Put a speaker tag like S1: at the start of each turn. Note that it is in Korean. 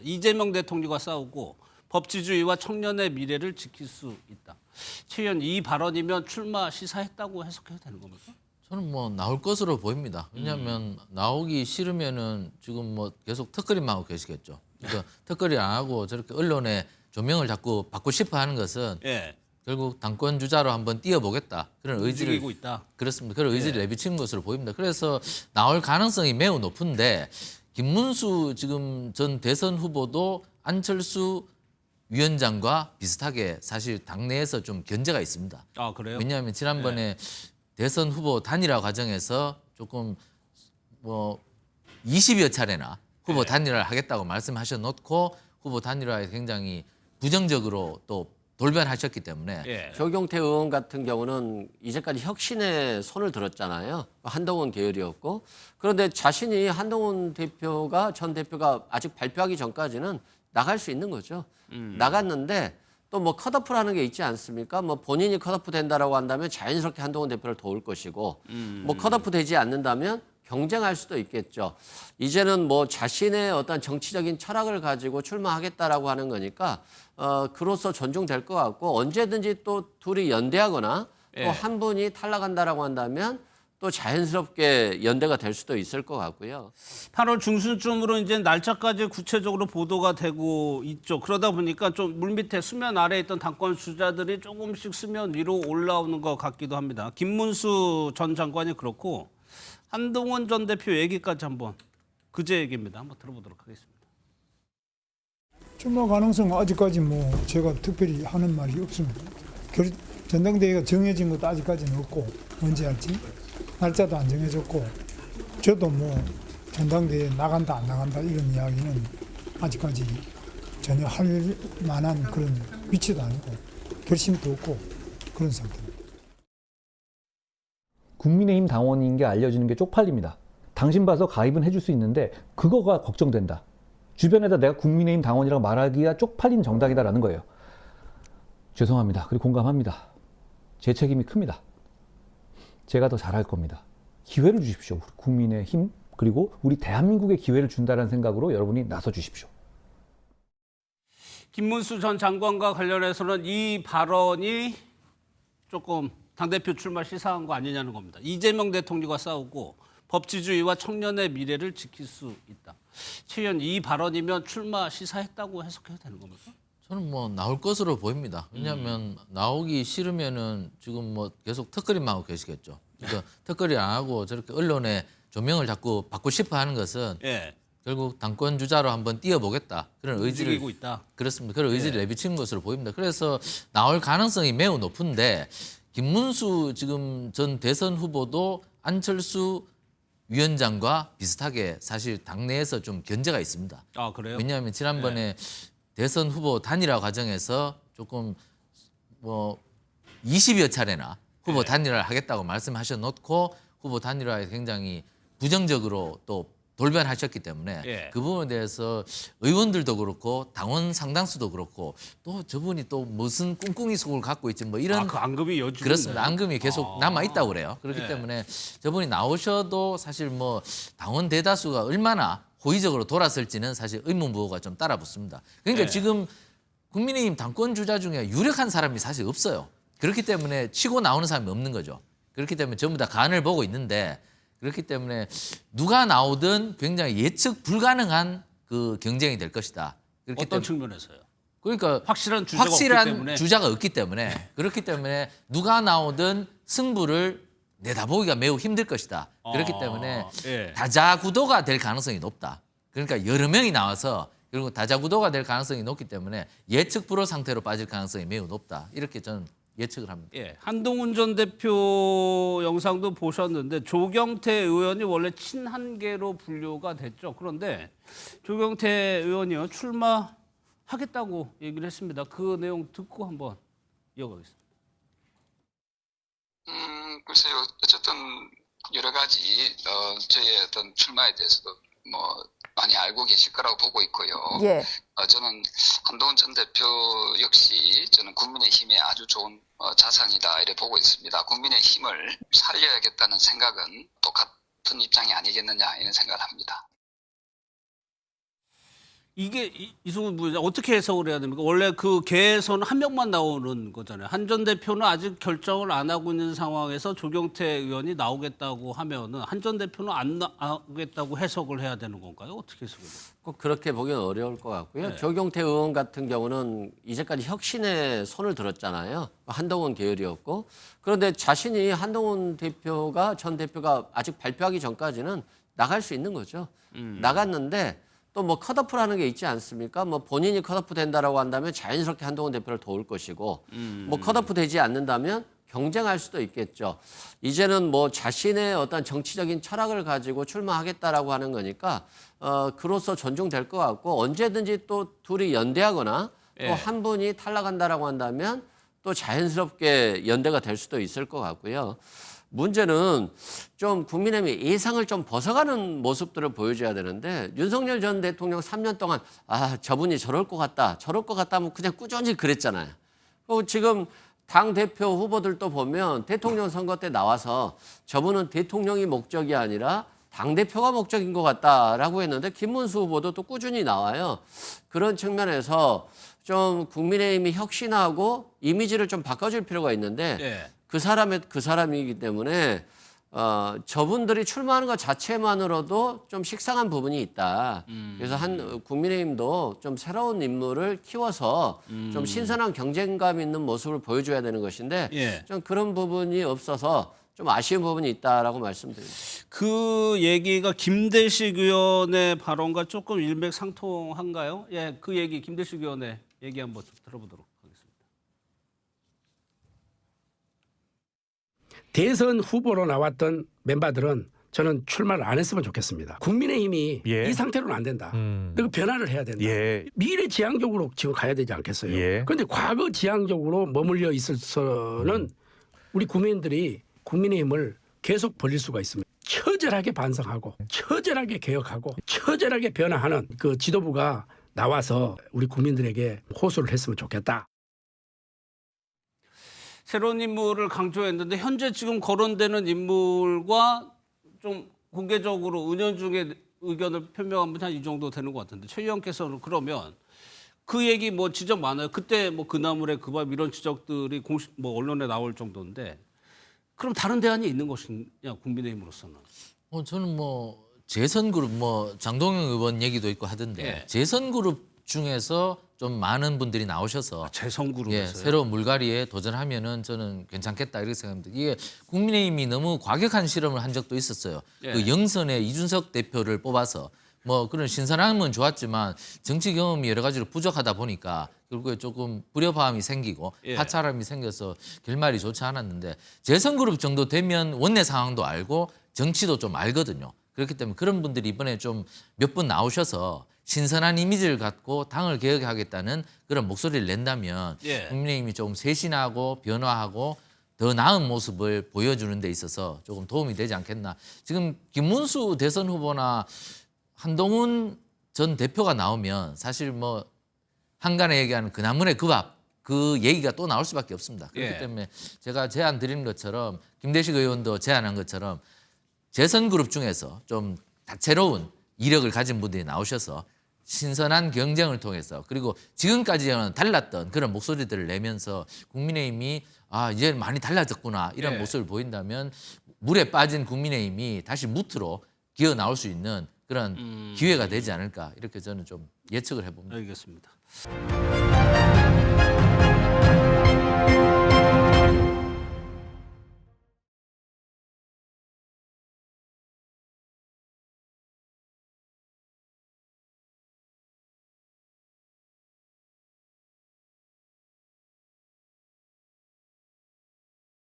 S1: 이재명 대통령과 싸우고 법치주의와 청년의 미래를 지킬 수 있다. 최 의원, 이 발언이면 출마 시사했다고 해석해도 되는 겁니까?
S2: 저는 뭐 나올 것으로 보입니다. 왜냐하면 나오기 싫으면은 지금 뭐 계속 턱걸이만 하고 계시겠죠. 그러니까 턱걸이 안 하고 저렇게 언론에 조명을 자꾸 받고 싶어 하는 것은
S1: 예.
S2: 결국 당권 주자로 한번 뛰어보겠다. 그런 의지를
S1: 움직이고 있다.
S2: 그렇습니다. 그런 의지를 내비친 것으로 보입니다. 그래서 나올 가능성이 매우 높은데 김문수 지금 전 대선 후보도 안철수 위원장과 비슷하게 사실 당내에서 좀 견제가 있습니다.
S1: 아, 그래요?
S2: 왜냐하면 지난번에 대선 후보 단일화 과정에서 조금 뭐 20여 차례나 후보 단일화를 하겠다고 말씀하셔놓고 후보 단일화에 굉장히 부정적으로 또 돌변하셨기 때문에
S1: 예.
S3: 조경태 의원 같은 경우는 이제까지 혁신에 손을 들었잖아요. 한동훈 계열이었고. 그런데 자신이 한동훈 대표가 전 대표가 아직 발표하기 전까지는 나갈 수 있는 거죠. 나갔는데 또 뭐 컷오프라는 게 있지 않습니까? 뭐 본인이 컷오프 된다라고 한다면 자연스럽게 한동훈 대표를 도울 것이고 뭐 컷오프 되지 않는다면 경쟁할 수도 있겠죠. 이제는 뭐 자신의 어떤 정치적인 철학을 가지고 출마하겠다라고 하는 거니까 그로서 존중될 것 같고 언제든지 또 둘이 연대하거나 또 한 분이 탈락한다라고 한다면 또 자연스럽게 연대가 될 수도 있을 것 같고요.
S1: 8월 중순쯤으로 이제 날짜까지 구체적으로 보도가 되고 있죠. 그러다 보니까 좀 물밑에 수면 아래에 있던 당권 주자들이 조금씩 수면 위로 올라오는 것 같기도 합니다. 김문수 전 장관이 그렇고 한동훈 전 대표 얘기까지 한번 그제 얘기입니다. 한번 들어보도록 하겠습니다.
S4: 출마 가능성은 아직까지 뭐 제가 특별히 하는 말이 없습니다. 전당대회가 정해진 것도 아직까지는 없고 언제 할지 날짜도 안 정해졌고 저도 뭐 전당대회에 나간다 안 나간다 이런 이야기는 아직까지 전혀 할 만한 그런 위치도 아니고 결심도 없고 그런 상태입니다.
S5: 국민의힘 당원인 게 알려지는 게 쪽팔립니다. 당신 봐서 가입은 해줄 수 있는데 그거가 걱정된다. 주변에다 내가 국민의힘 당원이라고 말하기가 쪽팔린 정당이다라는 거예요. 죄송합니다. 그리고 공감합니다. 제 책임이 큽니다. 제가 더 잘할 겁니다. 기회를 주십시오. 국민의힘 그리고 우리 대한민국에 기회를 준다는 생각으로 여러분이 나서 주십시오.
S1: 김문수 전 장관과 관련해서는 이 발언이 조금 당대표 출마 시사한 거 아니냐는 겁니다. 이재명 대통령과 싸우고 법치주의와 청년의 미래를 지킬 수 있다. 최 의원, 이 발언이면 출마 시사했다고 해석해도 되는 겁니까?
S2: 저는 뭐 나올 것으로 보입니다. 왜냐하면 나오기 싫으면은 지금 뭐 계속 턱걸이만 하고 계시겠죠. 그러니까 턱걸이 안 하고 저렇게 언론에 조명을 자꾸 받고 싶어 하는 것은 결국 당권 주자로 한번 뛰어보겠다. 그런 의지를
S1: 움직이고 있다.
S2: 그렇습니다. 그런 의지를 내비친 것으로 보입니다. 그래서 나올 가능성이 매우 높은데 김문수 지금 전 대선 후보도 안철수 위원장과 비슷하게 사실 당내에서 좀 견제가 있습니다.
S1: 아, 그래요?
S2: 왜냐하면 지난번에 대선 후보 단일화 과정에서 조금 뭐 20여 차례나 후보 단일화를 하겠다고 말씀하셔놓고 후보 단일화에 굉장히 부정적으로 또 돌변하셨기 때문에 그 부분에 대해서 의원들도 그렇고 당원 상당수도 그렇고 또 저분이 또 무슨 꿍꿍이 속을 갖고 있지 뭐 이런
S1: 그 앙금이 여주
S2: 그렇습니다. 앙금이 계속 남아 있다고 그래요. 그렇기 때문에 저분이 나오셔도 사실 뭐 당원 대다수가 얼마나 호의적으로 돌았을지는 사실 의문부호가 좀 따라붙습니다. 그러니까 지금 국민의힘 당권 주자 중에 유력한 사람이 사실 없어요. 그렇기 때문에 치고 나오는 사람이 없는 거죠. 그렇기 때문에 전부 다 간을 보고 있는데 그렇기 때문에 누가 나오든 굉장히 예측 불가능한 그 경쟁이 될 것이다. 그렇기
S1: 어떤
S2: 때문에
S1: 측면에서요?
S2: 그러니까
S1: 확실한
S2: 주자가 없기 때문에 그렇기 때문에 누가 나오든 승부를 내다보기가 매우 힘들 것이다. 그렇기 때문에 다자구도가 될 가능성이 높다. 그러니까 여러 명이 나와서 그리고 다자구도가 될 가능성이 높기 때문에 예측 불허 상태로 빠질 가능성이 매우 높다. 이렇게 저는 예측을 합니다.
S1: 한동훈 전 대표 영상도 보셨는데 조경태 의원이 원래 친한계로 분류가 됐죠. 그런데 조경태 의원이요 출마하겠다고 얘기를 했습니다. 그 내용 듣고 한번 이어가겠습니다.
S6: 글쎄요. 어쨌든 여러 가지 저의 어떤 출마에 대해서도 뭐 많이 알고 계실 거라고 보고 있고요. 저는 한동훈 전 대표 역시 저는 국민의힘의 아주 좋은 자산이다 이렇게 보고 있습니다. 국민의힘을 살려야겠다는 생각은 똑같은 입장이 아니겠느냐 이런 생각을 합니다.
S1: 이게 이승훈 부회장 어떻게 해석을 해야 됩니까? 원래 그 개에서는 한 명만 나오는 거잖아요. 한 전 대표는 아직 결정을 안 하고 있는 상황에서 조경태 의원이 나오겠다고 하면은 한 전 대표는 안 나오겠다고 해석을 해야 되는 건가요? 어떻게 해석을 해요?
S3: 꼭 그렇게 보기는 어려울 것 같고요.
S1: 네.
S3: 조경태 의원 같은 경우는 이제까지 혁신에 손을 들었잖아요. 한동훈 계열이었고. 그런데 자신이 한동훈 대표가 전 대표가 아직 발표하기 전까지는 나갈 수 있는 거죠. 나갔는데 또 뭐 컷오프라는 게 있지 않습니까? 뭐 본인이 컷오프 된다라고 한다면 자연스럽게 한동훈 대표를 도울 것이고 뭐 컷오프 되지 않는다면 경쟁할 수도 있겠죠. 이제는 뭐 자신의 어떤 정치적인 철학을 가지고 출마하겠다라고 하는 거니까 그로서 존중될 것 같고 언제든지 또 둘이 연대하거나 또 한 분이 탈락한다라고 한다면 또 자연스럽게 연대가 될 수도 있을 것 같고요. 문제는 좀 국민의힘이 예상을 좀 벗어가는 모습들을 보여줘야 되는데 윤석열 전 대통령 3년 동안 저분이 저럴 것 같다 하면 그냥 꾸준히 그랬잖아요. 지금 당대표 후보들도 보면 대통령 선거 때 나와서 저분은 대통령이 목적이 아니라 당대표가 목적인 것 같다라고 했는데 김문수 후보도 또 꾸준히 나와요. 그런 측면에서 좀 국민의힘이 혁신하고 이미지를 좀 바꿔줄 필요가 있는데 그 사람이기 때문에 저분들이 출마하는 것 자체만으로도 좀 식상한 부분이 있다. 그래서 국민의힘도 좀 새로운 인물을 키워서 좀 신선한 경쟁감 있는 모습을 보여줘야 되는 것인데 좀 그런 부분이 없어서 좀 아쉬운 부분이 있다라고 말씀드립니다.
S1: 그 얘기가 김대식 의원의 발언과 조금 일맥상통한가요? 예, 그 얘기 김대식 의원의 얘기 한번 들어보도록 하겠습니다.
S7: 대선 후보로 나왔던 멤버들은 저는 출마를 안 했으면 좋겠습니다. 국민의힘이 이 상태로는 안 된다. 그 변화를 해야 된다. 미래 지향적으로 지금 가야 되지 않겠어요? 그런데 과거 지향적으로 머물러 있어서는 우리 국민들이 국민의힘을 계속 벌릴 수가 있습니다. 처절하게 반성하고 처절하게 개혁하고 처절하게 변화하는 그 지도부가 나와서 우리 국민들에게 호소를 했으면 좋겠다.
S1: 새로운 인물을 강조했는데 현재 지금 거론되는 인물과 좀 공개적으로 은연중에 의견을 표명한 분이 한 이 정도 되는 것 같은데 최 의원께서는 그러면 그 얘기 뭐 지적 많아요. 그때 뭐 그나물의 그 밥 이런 지적들이 공식 뭐 언론에 나올 정도인데 그럼 다른 대안이 있는 것이냐 국민의힘으로서는?
S2: 저는 뭐 재선 그룹 뭐 장동영 의원 얘기도 있고 하던데 재선 그룹 중에서 좀 많은 분들이 나오셔서
S1: 재선 그룹에서요?
S2: 새로운 물갈이에 도전하면은 저는 괜찮겠다 이렇게 생각합니다. 이게 국민의힘이 너무 과격한 실험을 한 적도 있었어요. 그 영선에 이준석 대표를 뽑아서 뭐 그런 신선함은 좋았지만 정치 경험이 여러 가지로 부족하다 보니까 결국에 조금 불협화음이 생기고 하차람이 생겨서 결말이 좋지 않았는데 재선 그룹 정도 되면 원내 상황도 알고 정치도 좀 알거든요. 그렇기 때문에 그런 분들이 이번에 좀 몇 분 나오셔서 신선한 이미지를 갖고 당을 개혁하겠다는 그런 목소리를 낸다면 국민의힘이 조금 쇄신하고 변화하고 더 나은 모습을 보여주는 데 있어서 조금 도움이 되지 않겠나. 지금 김문수 대선 후보나 한동훈 전 대표가 나오면 사실 뭐 한간에 얘기하는 그나물의 그 밥 그 얘기가 또 나올 수밖에 없습니다. 그렇기 때문에 제가 제안 드리는 것처럼 김대식 의원도 제안한 것처럼 재선 그룹 중에서 좀 다채로운 이력을 가진 분들이 나오셔서 신선한 경쟁을 통해서 그리고 지금까지는 달랐던 그런 목소리들을 내면서 국민의힘이 이제 많이 달라졌구나 이런 모습을 보인다면 물에 빠진 국민의힘이 다시 무트로 기어 나올 수 있는 그런 기회가 되지 않을까 이렇게 저는 좀 예측을 해봅니다.
S1: 알겠습니다.